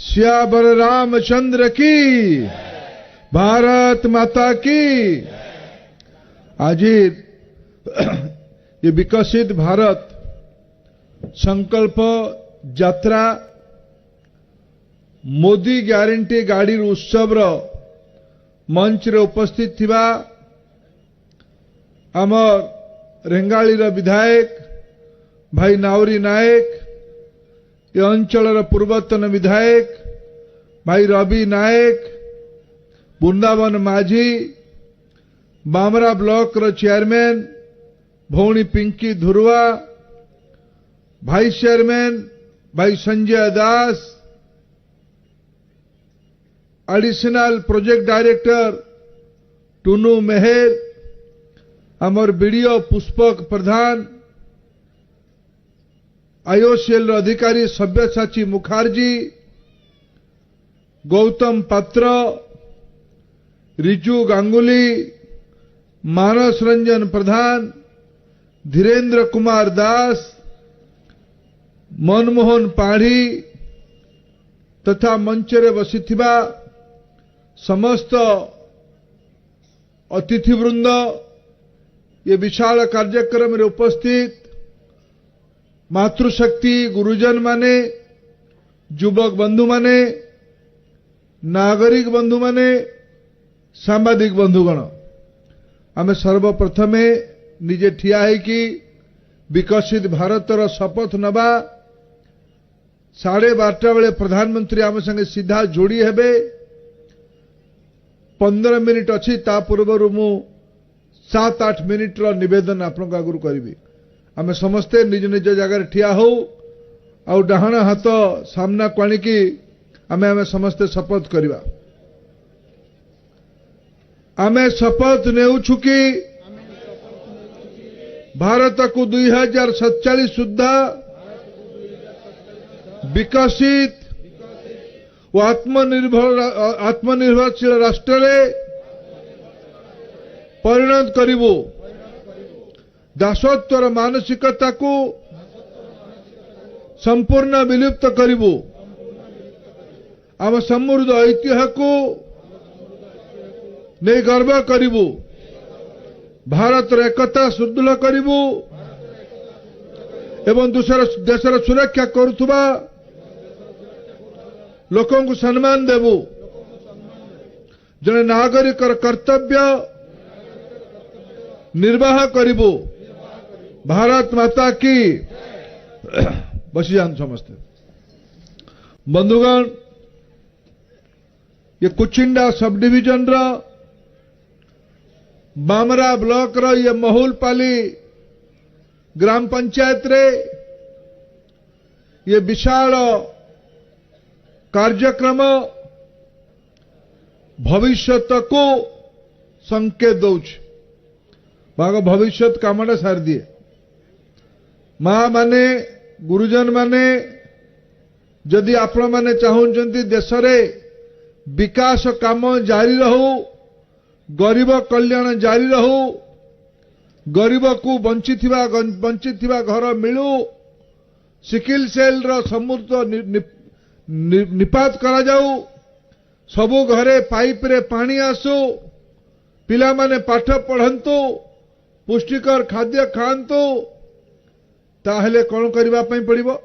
सियावर रामचंद्र की, भारत माता की। आज ये विकसित भारत संकल्प यात्रा मोदी ग्यारंटी गाड़ी उत्सव मंच रे उपस्थित थिबा आमर रेंगाली विधायक भाई नावरी नायक, ये अंचल पूर्वतन विधायक भाई रवि नायक, वृंदावन माझी, बामरा ब्लॉक रो चेयरमैन भौणी पिंकी धुरुआ, भाई चेयरमैन भाई संजय दास, एडिशनल प्रोजेक्ट डायरेक्टर टुनु मेहर, आमर बीडीओ पुष्पक प्रधान, आईओसीएल अधिकारी सब्यसाची मुखर्जी, गौतम पात्र, रिजु गांगुली, मानस रंजन प्रधान, धीरेन्द्र कुमार दास, मनमोहन पाढ़ी तथा मंचरे बसिथिबा समस्त अतिथिवृंद, ये विशाल कार्यक्रम रे उपस्थित मातृशक्ति गुरुजन माने, युवक बंधु माने, नागरिक बंधु माने, सांबादिक बंधुगण, आमे सर्वप्रथमे निजे ठिया है कि विकसित भारतर शपथ नबा। 12:30 बेले प्रधानमंत्री आम संगे सीधा जोड़ी हेबे। 15 मिनिट अच्छी ता पूर्व मु 7-8 मिनिट रो निवेदन आपन आगु करी। आमे समस्ते निज निज जगह ठिया हो आ डाहाण हाथ सामना को आणिकी आमे समस्ते शपथ करवा। आमे शपथ नेउछु कि भारत को 2047 सुद्धा विकसित व आत्मनिर्भरशील राष्ट्र रे परिणत करिबो। दासत्वर मानसिकता को संपूर्ण विलुप्त करिबो। आम समृद्ध ऐतिह्य को नहीं गर्व करिबो। भारत एकता सुदृढ़ करिबो एवं दूसरा देशर सुरक्षा करुथुबा लोकों को सम्मान देबो। जने नागरिक कर्तव्य निर्वाह करिबो। भारत माता की। बसी जान समस्ते बंधुगण, ये कुचिंडा सब डिविजन रा बामरा ब्लॉक रा ये महुलपाली ग्राम पंचायत रे ये विशाल कार्यक्रम भविष्यत को संकेत दौच। भविष्यत कामटा सार दिए। माँ माने गुरुजन माने जदि आपण माने चाहूचंती देश रे विकास काम जारी रहू, गरीब कल्याण जारी रहू, गरीब को बंचिथिबा घर मिलू, सिकिल सेल रो समृद्ध निपात करा जाऊ, सबु घरे पाइप रे पानी आसू, पिला माने पाठ पढ़ंतु, पुष्टिकर खाद्य खांतु, ताहले कौन करबा पई पड़िबो?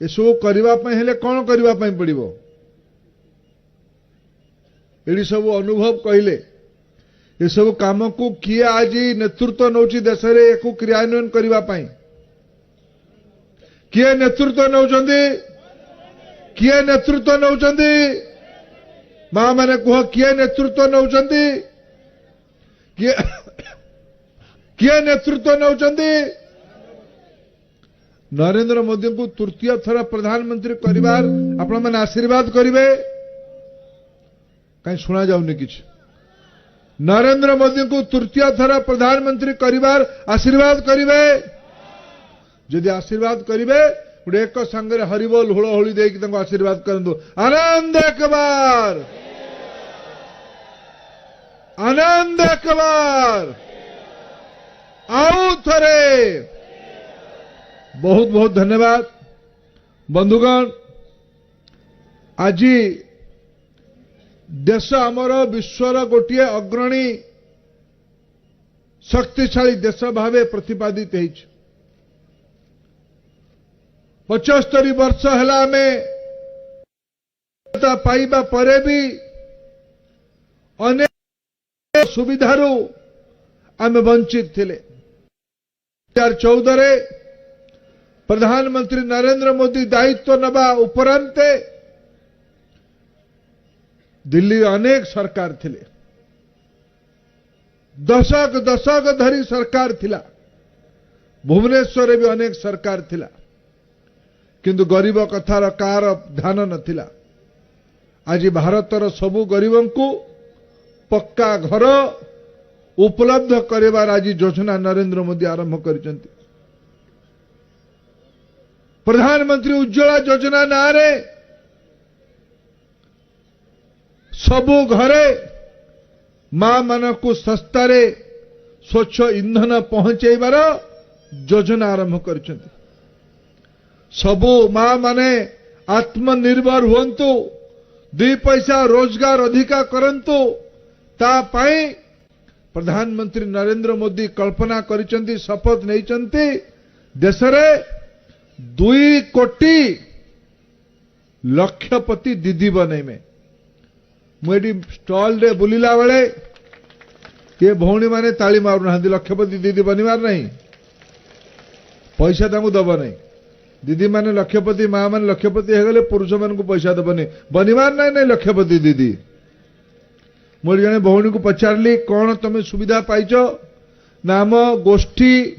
एसबू करबा हेले कौन करबा पई पड़िबो? एडी सब अनुभव कहले ये सब काम को किए आज नेतृत्व नौची देश रे एको क्रियान्वयन करबा पई किए नेतृत्व नौचंदी? किए नेतृत्व नौचंदी? मां माने कह किए नेतृत्व नौचंदी? किए नेतृत्व नौचंदी? नरेंद्र मोदी को तृतीय थर प्रधानमंत्री करिवार आपण माने आशीर्वाद करिवे। कहीं सुना जाउनी किछ। नरेंद्र मोदी को तृतीय थर प्रधानमंत्री करिवार आशीर्वाद करिवे। जदि आशीर्वाद करिवे गोटे एक संगे हरिबोल हुड़हुड़ी देकी आशीर्वाद करंतु। आनंद एक बार, आनंद एक बार, आउ थरे। बहुत बहुत धन्यवाद। बंधुगण आज देश आमर विश्वर गोटे अग्रणी शक्तिशाली देश भावे प्रतिपादित है। 75 वर्ष है पाइबा परे भी अनेक सुविधारू आम वंचित थिले। 2014 प्रधानमंत्री नरेंद्र मोदी दायित्व नबा उपरांते दिल्ली अनेक सरकार थिले, दशक धरी सरकार थिला, भुवनेश्वर भी अनेक सरकार थिला, किंतु गरीब कथार कार ध्यान नथिला। आज भारतर सबु गरीबों को पक्का घर उपलब्ध करिवार आज योजना नरेंद्र मोदी आरंभ करिसेंती। प्रधानमंत्री उज्ज्वला योजना नारे सबु घरे मां मान को सस्तारे स्वच्छ इंधन पहुंचेबार योजना आरंभ करिसेंती। सबु मां माने आत्मनिर्भर हुंतु, 2 पैसा रोजगार अधिका करंतु। ता पाई प्रधानमंत्री नरेंद्र मोदी कल्पना करिसेंती, शपथ नैचंती देश रे 2 कोटी लक्षपति दीदी बने में। मुझे स्टॉल रे बुलिला बेले ये भौणी माने ताली मारू ना, लक्षपति दीदी बनिवार नहीं, पैसा तांको दब नहीं। दीदी माने लक्षपति, मां माने लक्षपति हो गले, पुरुष मान को पैसा दबनी, बनिवार नहीं नहीं लक्षपति दीदी। मुझे जने भौणी को पचारली कौन तुम सुविधा पाइच ना, आम गोष्ठी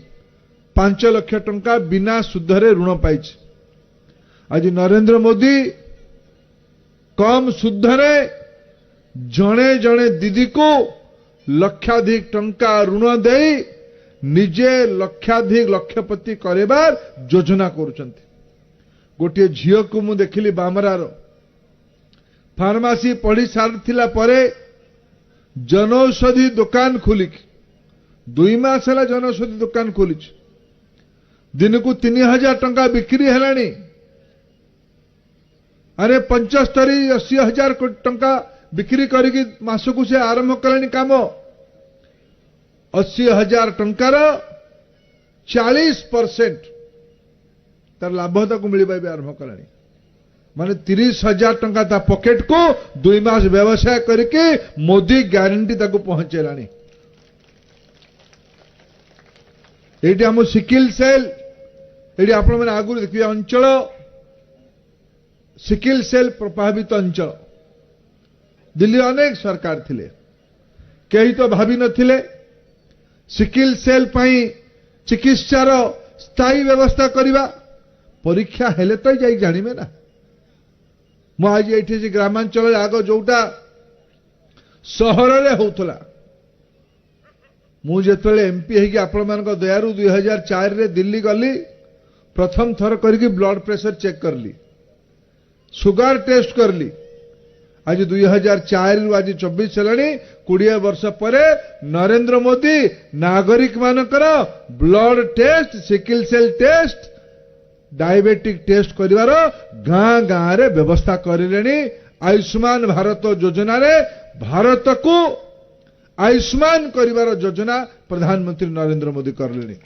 5 लाख टंका बिना सुधरे ऋण पाइछ। आज नरेंद्र मोदी कम सुधरे जणे जणे दीदी को लक्षाधिक टंका ऋण दे निजे लक्षाधिक लक्षपति करेबार योजना करुचंती। गोटे झील को मु देखिली बामरार फार्मासी पढ़ी सारिथिला परे जनौषधि दुकान खोलिक 2 मास है जनौषधि दुकान खोली, दिन को 3000 टंका बिक्री है। अरे 75-80 हजार टंका बिक्री करके मासकू से आरंभ कले काम। 80 हजार टंकार 40% तार लाभ तक मिलवा भी आरंभ कले, माने 30 हजार टंका ता पॉकेट को 2 मास व्यवसाय करके मोदी ग्यारंटी तक पहुंचेलानी। ये आम सिकिल सेल ये आपण मैंने आगुरी देखिए अंचल सिकिल सेल प्रभावित अंचल दिल्ली अनेक सरकार थिले, कहीं तो भावी नथिले सिकिल सेल पाई चिकित्सार स्थायी व्यवस्था करिबा। परीक्षा हेले तो जाई जानिबे ना। मु आज एठी ग्रामांचल आग जोटा सहर रे होतला, मु जेतले एमपी हेकी आपण मानक दयारु 2004 रे दिल्ली गली, प्रथम थर करके ब्लड प्रेशर चेक करली, सुगर टेस्ट करली। आज 2004 रु आज 24 चलानी 20 वर्ष परे नरेंद्र मोदी नागरिक मानकर blood test, sickle cell test, diabetic test करिवार गां गां रे व्यवस्था करिलेनी। आयुष्मान भारत योजना रे भारत को आयुष्मान करिवार योजना प्रधानमंत्री नरेंद्र मोदी करलेनी।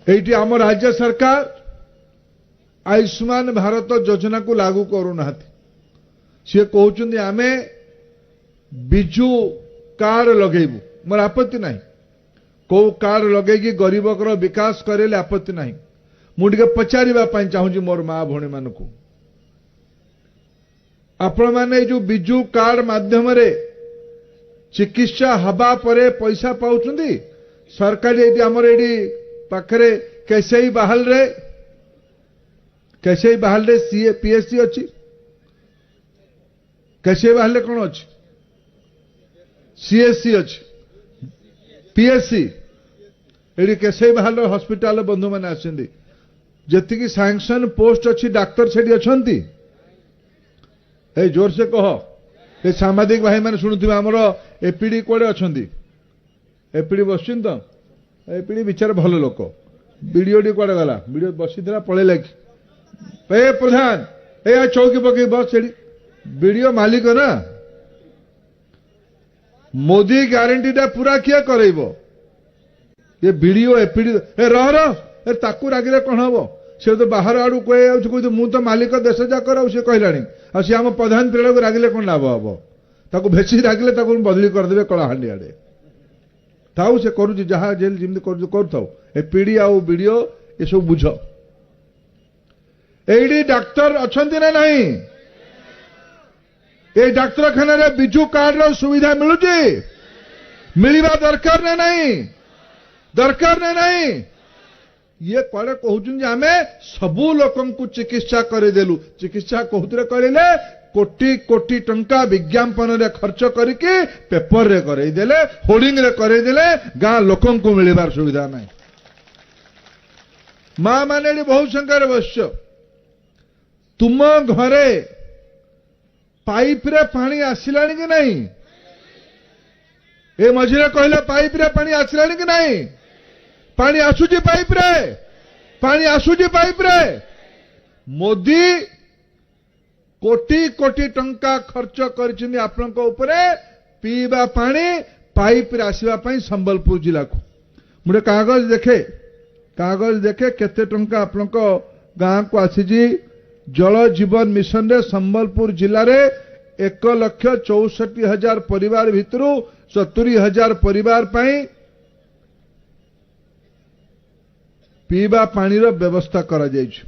एठी आम राज्य सरकार आयुष्मान भारत योजना को लागू करूना, सी कहते आमे बिजु कार्ड लगेबू, मोर आपत्ति नहीं। कौ कार्ड लगे गरीब विकास करेले आपत्ति नहीं। मुझे पचारे चाहूँ मोर माँ भौणी मान को, आपण मैंने जो बिजु कार्ड माध्यम चिकित्सा हवा परे पैसा पाउछंदी सरकारी। आमर ये पाखरे केसई बाहल रे सीए पीएससी अच्छी, केसई बाहल कौन अच्छी सीएससी अच्छी पीएससी। ये केसई बाहल हॉस्पिटल बंधु मैंने आसती जी सैंक्शन पोस्ट अच्छी डाक्तर से अच्छी। ए जोर से कह, ये सांबादिक भाई मैंने शुणुवे आमर एपीडी कौड़े अच्छा एपीडी बस तो एपीडी विचार भल लोक वीडियो कुआडे गला वीडियो बसी पड़े कि ए प्रधान ए चौकी पकई बस से वीडियो मालिक ना मोदी ग्यारंटी टा पूरा किए करब ये वीडियो एपीडी ए रह ताकू रागिले कौन हम से तो बाहर आड़ू कह मु तो मालिक देश जाक सी कहला सी आम प्रधान पीढ़ को रागिले कौन लाभ हम ताकू भेसी रागिले बदली करदे कलाहांडी आड़े थाऊ से करुच्ची जहाँ जेल जमी कर एपीडी आउ वीडियो ये सब बुझ एडी डाक्तर अच्छा ना नहीं ए डाक्तरखाना बिजु कार्ड रो सुविधा मिलुची मिलवा दरकार ना नहीं दरकार ना नहीं ये कड़े कहते आम सबू लोक चिकित्सा करदेलु चिकित्सा कहते करे कोटी कोटी टंका विज्ञापन रे खर्च करके पेपर रे करदेले होर्डिंग रे करदेले गाँ लोक मिलवार सुविधा नहीं माँ माने बहुत संख्यार बस तुम घरे पाइप रे पानी आसिलानी कि नहीं ए मझिरे कहले पाइप रे पानी आसिलानी कि नहीं पानी आसुची पाइप रे पानी आसुची पाइप रे मोदी कोटी कोटी टंका खर्च कर आपनक उपरे पीवा पानी पाइप रे आसीबा पई संबलपुर जिला को मुझे कागज देखे केते टंका आपनक गाँ को आसीजी जल जीवन मिशन रे संबलपुर जिले रे 1,64,000 परिवार भितर 70,000 परिवार पाई पीवा पानी रो व्यवस्था करा जाय छ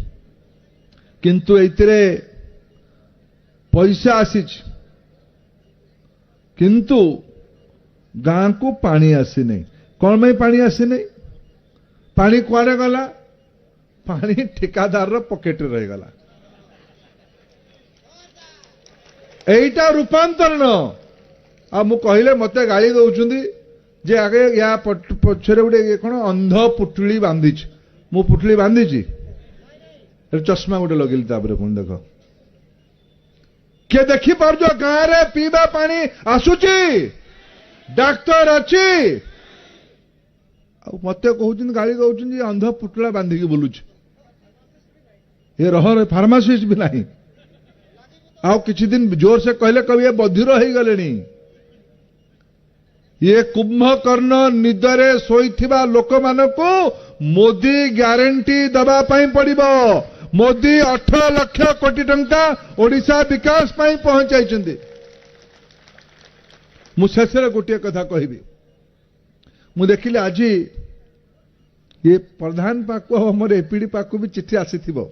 किंतु एतिरे पैसा आसी किंतु गाँ को पानी आसी नहीं कौन में पानी आसी नहीं पानी कुआडे गला पानी ठेकादार रो पॉकेट रे रह गला एटा रूपांतरण आ मु कहले मते गाली दउछुंदी जे आगे या पछरे गोटे कौन अंध पुटुली बांधी मु पुटुली बांधी चश्मा गोटे लगिल तापर कौन देख किए देखी पार्ज गाँ रे पीवा पानी आसुची डाक्तर अच्छी मत कहते गाली दौरान अंध पुटुला बांधिकी बुलूच ये रह फार्मासीस्ट भी नहीं आउ किछि दिन जोर से कहले कभी ये बधिर हो गले ये कुंभकर्ण निदरे शोइथिबा लोक मानकु मोदी ग्यारंटी दबा पई पड़िबो मोदी 18 लाख कोटी टंका ओडिशा विकास पई पहुंचाइछन्ती मु शेषरे गोटे कथा कहबी मु देखिले आज ये प्रधान पाक हमर एपीडी पाक भी चिट्ठी आसीथिबो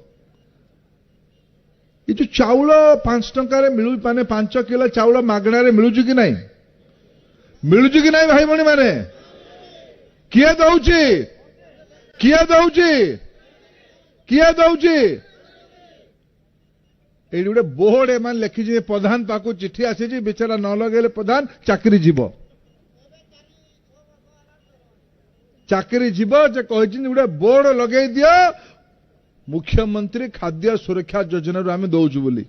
ये जो चाउल 5 टंका रे मिलु माने 5 किलो चाउल मागणा रे मिलुची कि नहीं मिलुची कि नहीं भाई भणी माने किए दउची किए दउची किए दउची ए गोटे बोर्ड एमान लिखी प्रधान पाक चिट्ठी आसी बेचारा न लगेले प्रधान चाकरी जीव चाकरी जीव जे कहि गोटे बोर्ड लगे दियो मुख्यमंत्री खाद्य सुरक्षा योजना रू आम दौचु बोली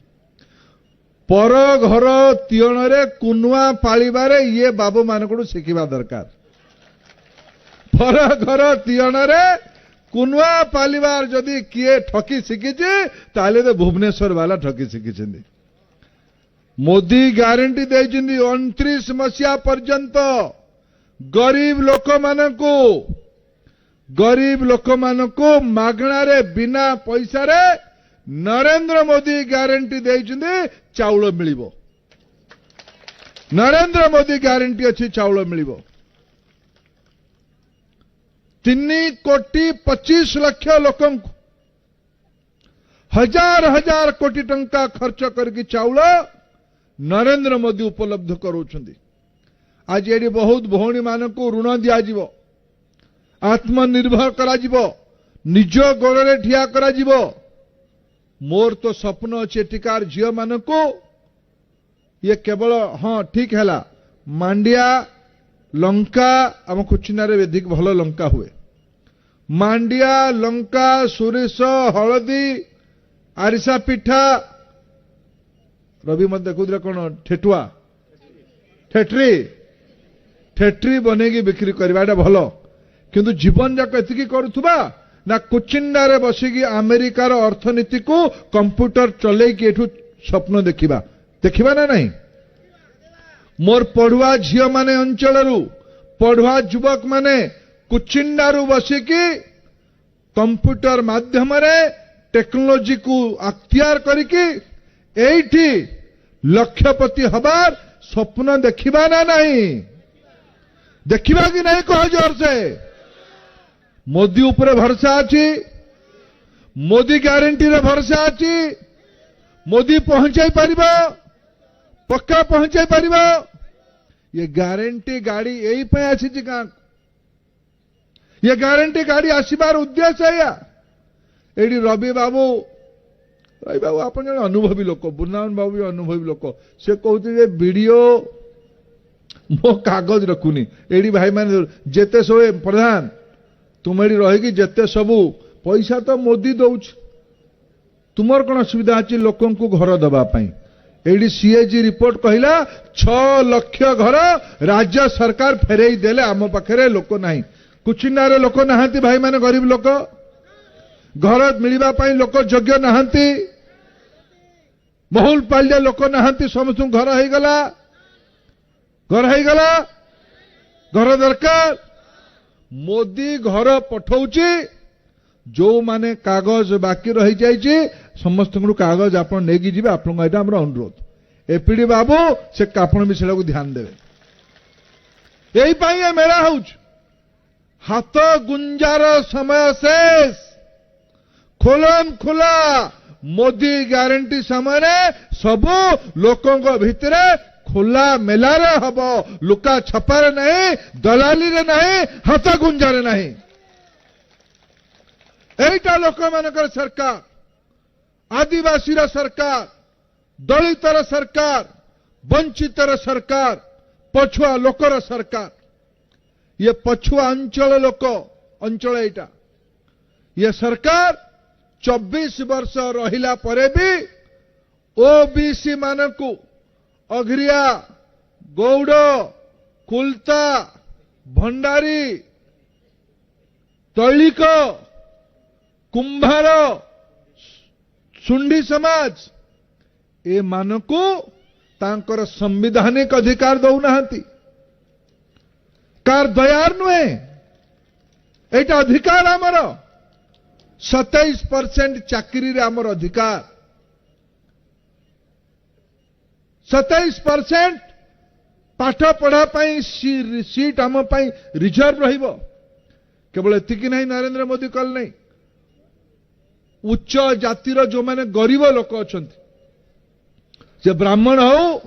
पर घर तियण रे कुनुआ पालिबारे ये बाबू मानकड़ू शिखिबा दरकार पर घर तियण रे कुनुआ पालिबार जदि किए ठकी शिखिचे ताले तो भुवनेश्वर वाला ठकी शिखिछन्ती मोदी ग्यारंटी देइछन्ती 29 मसिया पर्यंत गरीब लोक मानकू मागणा रे बिना पैसा रे नरेंद्र मोदी ग्यारंटी देइछन्ती चाउल मिलिबो नरेंद्र मोदी ग्यारंटी अच्छी चाउल मिलिबो 3,25,00,000 लोक हजार कोटी टंका खर्च करके चाउल नरेंद्र मोदी उपलब्ध करोछन्ती आज ये बहुत भौणी मानकू ऋण दिया आत्मनिर्भर करा निज गोड़े ठिया करा मोर तो स्वप्न अच्छे टिकार झील मानकू ये केवल हाँ ठीक है मांडिया लंका आम कुचिनारे अधिक भल लंका हुए मांडिया लंका सोरिष हलदी आरिसा पिठा रवि मत देखुदे कौन ठेटुआ ठेट्री ठेट्री बनेगी बिक्री करवा भल किंतु जीवन जाक एतिकी करुथुबा ना कुचिंडारे बसिकी अमेरिकार अर्थनीति को कंप्यूटर चलैकी एठू स्वप्न देखिबा देखिबा ना नहीं। मोर पढ़ुआ झियो माने अंचलरू पढ़ुआ युवक माने कुचिंडारू बसिकी कंप्यूटर माध्यम टेक्नोलोजी को अख्तियार करिकी एठी लक्षपति हबार स्वप्न देखिबा ना नहीं। देखिबा कि नहीं कह जोर से। मोदी ऊपर भरोसा अच्छी, मोदी ग्यारंटी रे भरोसा अच्छी, मोदी पहुंचाई पारिबो पक्का पहुंचाई पारिबो। ये ग्यारंटी गाड़ी यही पे आसी का ये ग्यारंटी गाड़ी आसबार उद्देश्य है। एडी रवि बाबू आप जन अनुभवी लोक बुनावन बाबू भी अनुभवी लोक से कहते वीडियो मो कागज रखुनी एडी भाई मान जेते सब प्रधान तुम एडी रही जेते सबू पैसा तो मोदी दौच तुमर कौन असुविधा अच्छी लोक घर दवापाई। एडी सीएजी रिपोर्ट कहला 6 लाख घर राज्य सरकार फेरई देले आम पाखे लोक नहीं। कुचिनारे लोक नहांती भाई माने गरीब लोक घर मिलवा पाई लोक योग्य नहांती। बहुल पालिया लोक नहांती समस्त घर हो गला घर दरकार। मोदी घर पठाउची जो माने कागज बाकी रही जाइए समस्त कागज आप नहीं जी आप अनुरोध एपीडी बाबू से आपण भी से ध्यान देवे। यही मेला हो हाथ गुंजार समय शेष खोलन खुला मोदी ग्यारंटी समय सबू लोकों भितर खोला मेलारे हम लुका छपारे नहीं दलाली रे नहीं हाथ गुंजारे नहीं। एटा लोक मानकर सरकार आदिवासी सरकार दलितर सरकार वंचितर सरकार पछुआ लोकर सरकार। ये पछुआ अंचल लोक अंचल एटा ये सरकार 24 वर्ष रहिला परे भी ओबीसी मानकु अघरिया गौड़ कुलता भंडारी तैलिक कुंभार सुंडी समाज ए मानकु तांकर संवैधानिक अधिकार दौना कार दयार नुहे एटा अधिकार आमर 27% चाकरी रे आमर अधिकार 27% पाठ पढ़ा सीट आम रिजर्व रहिबो। केवल एतिकी नहीं नरेंद्र मोदी कल नहीं उच्च जातिर जो माने गरीब लोक अछंती से ब्राह्मण हो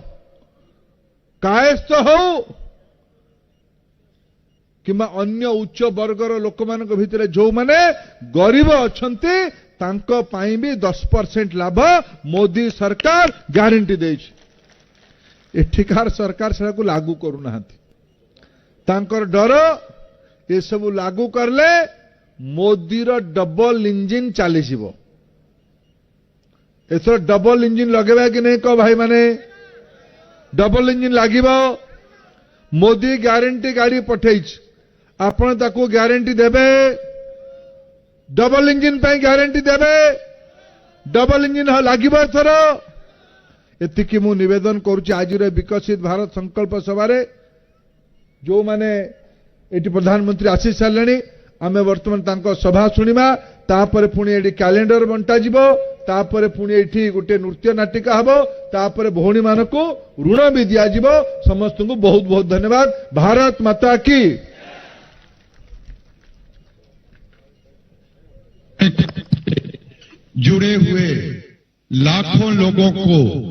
कायस्थ हो किंबा अन्य उच्च वर्गर लोक मान भितर जो माने गरीब अछंती तांको पाई भी 10% लाभ मोदी सरकार गारंटी देछि। एठिकार सरकार से लागू करूना तांकर डर ये सब लागू करले मोदी रो डबल इंजिन चली एथर डबल इंजिन लगेबा कि नहीं कह भाई माने डबल इंजिन लागिबो। मोदी ग्यारंटी गाड़ी पठेई आपण ताको ग्यारंटी देबे डबल इंजिन पे ग्यारंटी देबे डबल इंजिन लागिबो एथर। एतिकी मु निवेदन करुछि आज विकसित भारत संकल्प सभा जो माने एटी प्रधानमंत्री आसी सारे आमे वर्तमान तांको सभा सुनिमा तापर पुणी एटी कैलेंडर बंटा जिवो तापर पुणी एटी गोटे नृत्य नाटिका हबो तापर भौणी मानको ऋण भी दिया जिवो। समस्त को बहुत बहुत धन्यवाद। भारत माता की। जुड़े हुए लाखों लोगों को